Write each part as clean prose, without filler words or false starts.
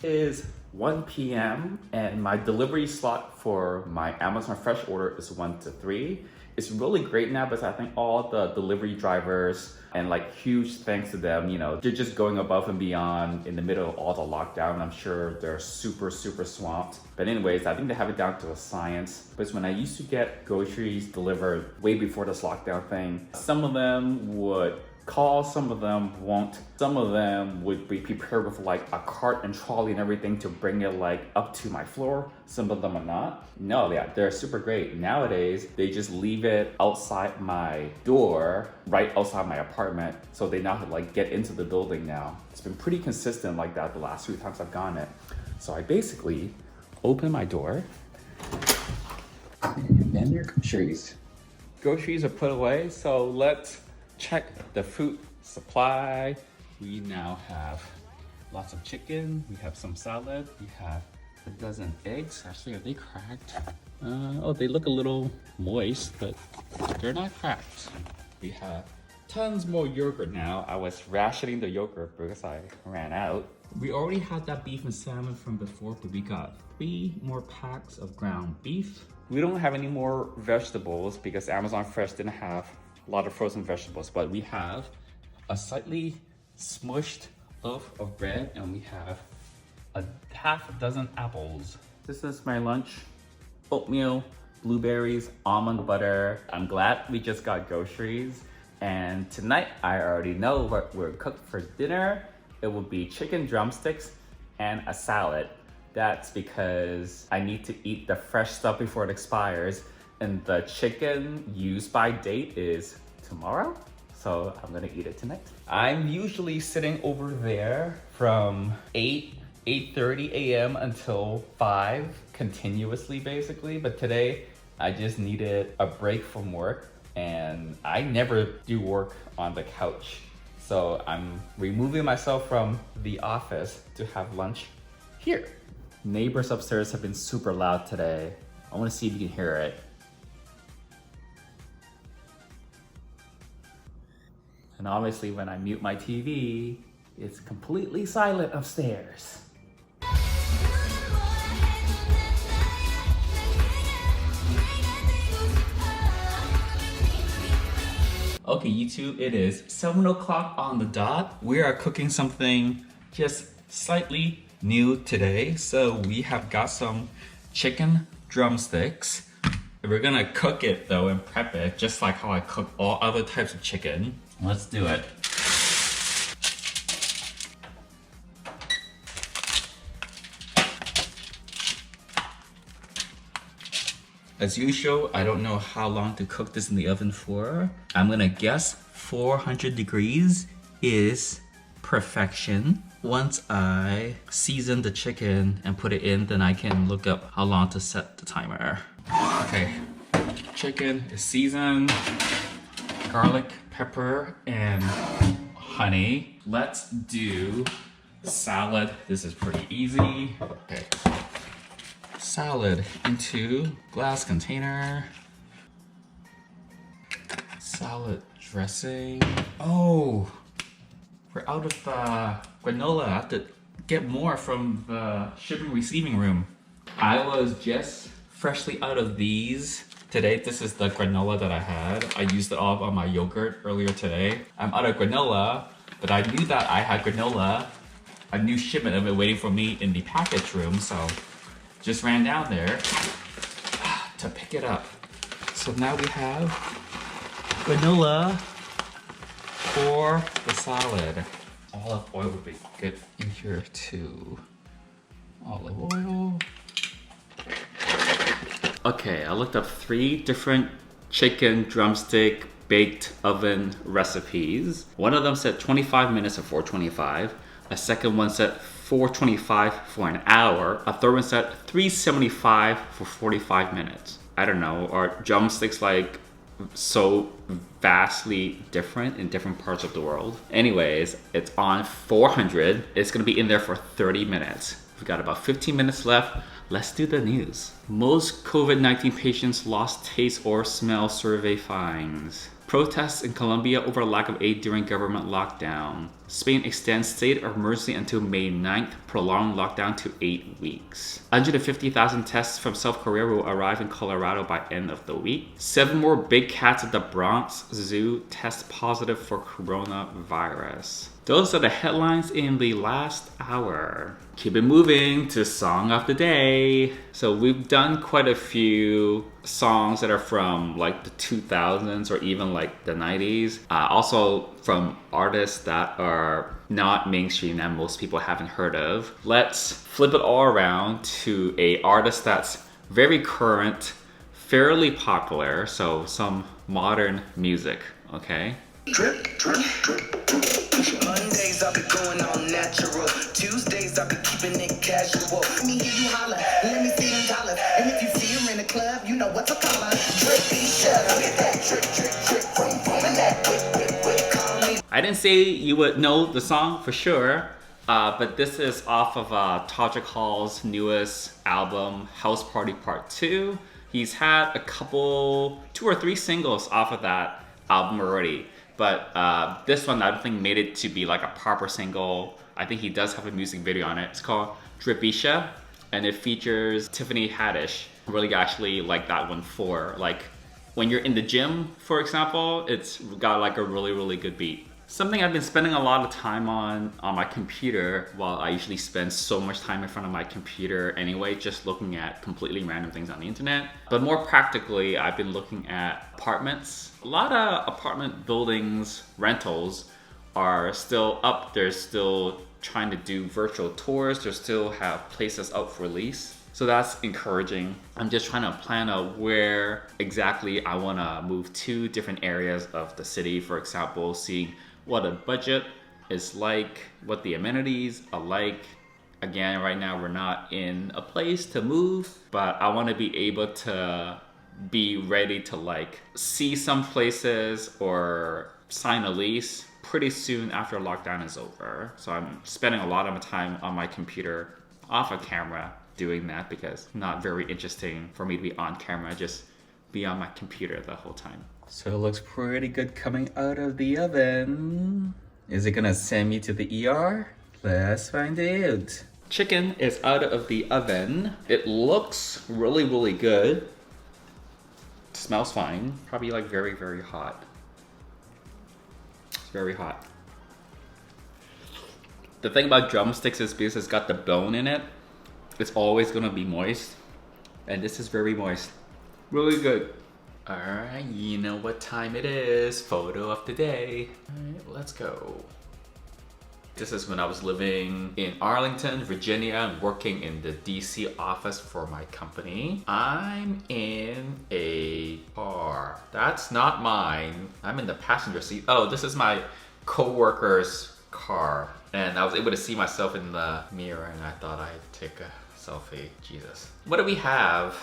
Is 1 p.m. and my delivery slot for my Amazon Fresh order is 1 to 3. It's really great now because I think all the delivery drivers and like huge thanks to them, they're just going above and beyond in the middle of all the lockdown. I'm sure they're super swamped. But anyways, I think they have it down to a science. Because when I used to get groceries delivered way before this lockdown thing, some of them would call, some of them won't. Some of them would be prepared with like a cart and trolley and everything to bring it like up to my floor. Some of them are not. No, yeah, they're super great. Nowadays, they just leave it outside my door, right outside my apartment. So they now have to like get into the building now. It's been pretty consistent like that the last few times I've gone it. So I basically open my door and then your groceries. Groceries are put away, so let's check the food supply. We now have lots of chicken, we have some salad, we have a dozen eggs. Actually, are they cracked? Oh, they look a little moist, but they're not cracked. We have tons more yogurt now. I was rationing the yogurt because I ran out. We already had that beef and salmon from before, but we got 3 more packs of ground beef. We don't have any more vegetables because Amazon Fresh didn't have a lot of frozen vegetables, but we have a slightly smushed loaf of bread and we have a half a dozen apples. This is my lunch: oatmeal, blueberries, almond butter. I'm glad we just got groceries. And tonight, I already know what we're cooked for dinner. It will be chicken drumsticks and a salad. That's because I need to eat the fresh stuff before it expires. And the chicken use by date is tomorrow, so I'm gonna eat it tonight. I'm usually sitting over there from 8:30 a.m. until 5 continuously basically, but today I just needed a break from work and I never do work on the couch. So I'm removing myself from the office to have lunch here. Neighbors upstairs have been super loud today. I wanna see if you can hear it. And obviously when I mute my TV, it's completely silent upstairs. Okay, YouTube, it is 7 o'clock on the dot. We are cooking something just slightly new today. So we have got some chicken drumsticks. We're gonna cook it though and prep it just like how I cook all other types of chicken. Let's do it. As usual, I don't know how long to cook this in the oven for. I'm gonna guess 400 degrees is perfection. Once I season the chicken and put it in, then I can look up how long to set the timer. Okay, chicken is seasoned. Garlic, pepper, and honey. Let's do salad. This is pretty easy. Okay. Salad into glass container. Salad dressing. Oh, we're out of granola. I have to get more from the shipping receiving room. I was just freshly out of these. Today, this is the granola that I had. I used it all on my yogurt earlier today. I'm out of granola, but I knew that I had granola, a new shipment of it waiting for me in the package room, so just ran down there to pick it up. So now we have granola for the salad. Olive oil would be good in here too. Olive oil. Okay, I looked up 3 different chicken drumstick baked oven recipes. One of them said 25 minutes at 425. A second one said 425 for an hour. A third one said 375 for 45 minutes. I don't know, are drumsticks like so vastly different in different parts of the world? Anyways, it's on 400. It's gonna be in there for 30 minutes. We've got about 15 minutes left. Let's do the news. Most COVID-19 patients lost taste or smell survey finds. Protests in Colombia over lack of aid during government lockdown. Spain extends state of emergency until May 9th, prolonged lockdown to 8 weeks. 150,000 tests from South Korea will arrive in Colorado by end of the week. 7 more big cats at the Bronx Zoo test positive for coronavirus. Those are the headlines in the last hour. Keep it moving to Song of the Day. So we've done quite a few songs that are from like the 2000s or even like the 90s. Also from artists that are not mainstream that most people haven't heard of. Let's flip it all around to a artist that's very current, fairly popular, so some modern music, okay? Drip, drip, drip. Mondays I'll be going all natural. Tuesdays I'll be keeping it casual. Let me hear you holler, let me see them dollars. And if you see her in the club, you know what to call her. Drippy shut up, get that drip, drip, drip, boom, boom, and that whip, whip, whip. Call me. I didn't say you would know the song for sure, but this is off of Todrick Hall's newest album, House Party Part 2. He's had a couple, 2 or 3 singles off of that album already. But this one I don't think made it to be like a proper single. I think he does have a music video on it. It's called Dripisha, and it features Tiffany Haddish. I really actually like that one for like when you're in the gym, for example. It's got like a really, really good beat. Something I've been spending a lot of time on my computer, while I usually spend so much time in front of my computer anyway, just looking at completely random things on the internet. But more practically, I've been looking at apartments. A lot of apartment buildings, rentals are still up. They're still trying to do virtual tours. They still have places up for lease. So that's encouraging. I'm just trying to plan out where exactly I want to move to, different areas of the city, for example, seeing what a budget is like, what the amenities are like. Again, right now we're not in a place to move, but I want to be able to be ready to like see some places or sign a lease pretty soon after lockdown is over. So I'm spending a lot of my time on my computer off of camera doing that because it's not very interesting for me to be on camera, just be on my computer the whole time. So it looks pretty good coming out of the oven. Is it gonna send me to the ER? Let's find out. Chicken is out of the oven. It looks really, really good. It smells fine. Probably like very, very hot. It's very hot. The thing about drumsticks is because it's got the bone in it, it's always gonna be moist. And this is very moist. Really good. Alright, you know what time it is. Photo of the day. Alright, let's go. This is when I was living in Arlington, Virginia, and working in the DC office for my company. I'm in a car. That's not mine. I'm in the passenger seat. Oh, this is my co-worker's car. And I was able to see myself in the mirror and I thought I'd take a selfie. Jesus. What do we have?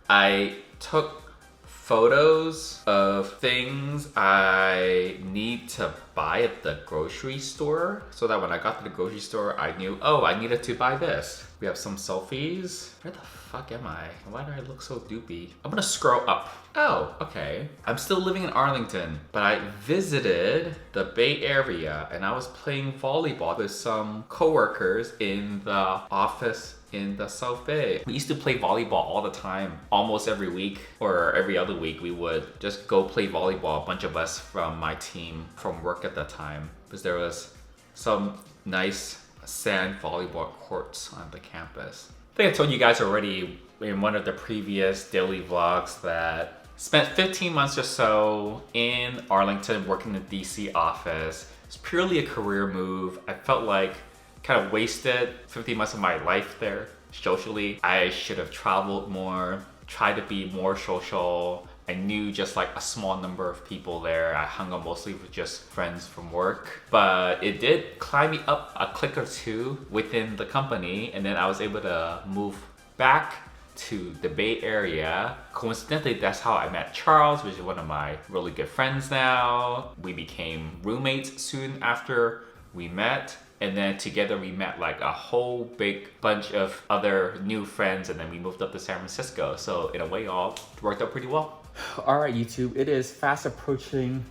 I took photos of things I need to buy at the grocery store so that when I got to the grocery store, I knew, oh, I needed to buy this. We have some selfies. Where the fuck am I? Why do I look so doopy? I'm gonna scroll up. Oh, okay. I'm still living in Arlington, but I visited the Bay Area and I was playing volleyball with some coworkers in the office in the South Bay. We used to play volleyball all the time. Almost every week or every other week, we would just go play volleyball, a bunch of us from my team from work at the time, because there was some nice sand volleyball courts on the campus. I think I told you guys already in one of the previous daily vlogs that spent 15 months or so in Arlington working in the DC office. It's purely a career move. I felt like kind of wasted 15 months of my life there socially. I should have traveled more, tried to be more social. I knew just like a small number of people there. I hung out mostly with just friends from work, but it did climb me up a click or two within the company, and then I was able to move back to the Bay Area. Coincidentally, that's how I met Charles, which is one of my really good friends now. We became roommates soon after we met. And then together we met like a whole big bunch of other new friends, and then we moved up to San Francisco. So in a way, all worked out pretty well. All right, YouTube, it is fast approaching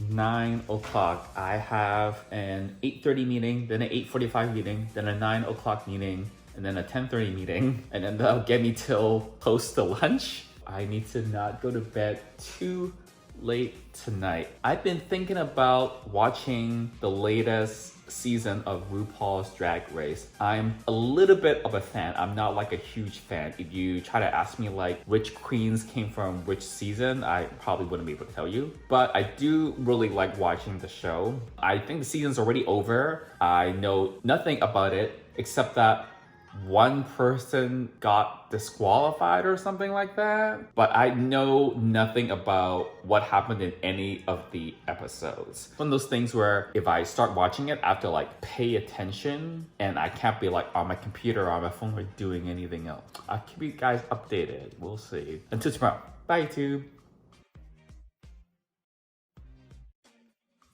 9 o'clock. I have an 8:30 meeting, then an 8:45 meeting, then a 9 o'clock meeting, and then a 10:30 meeting, and then that'll get me till close to lunch. I need to not go to bed too late tonight. I've been thinking about watching the latest season of RuPaul's Drag Race. I'm a little bit of a fan. I'm not like a huge fan. If you try to ask me like which queens came from which season, I probably wouldn't be able to tell you. But I do really like watching the show. I think the season's already over. I know nothing about it except that one person got disqualified or something like that, but I know nothing about what happened in any of the episodes. One of those things where if I start watching it, I have to like pay attention and I can't be like on my computer or on my phone or doing anything else. I'll keep you guys updated. We'll see. Until tomorrow. Bye, YouTube.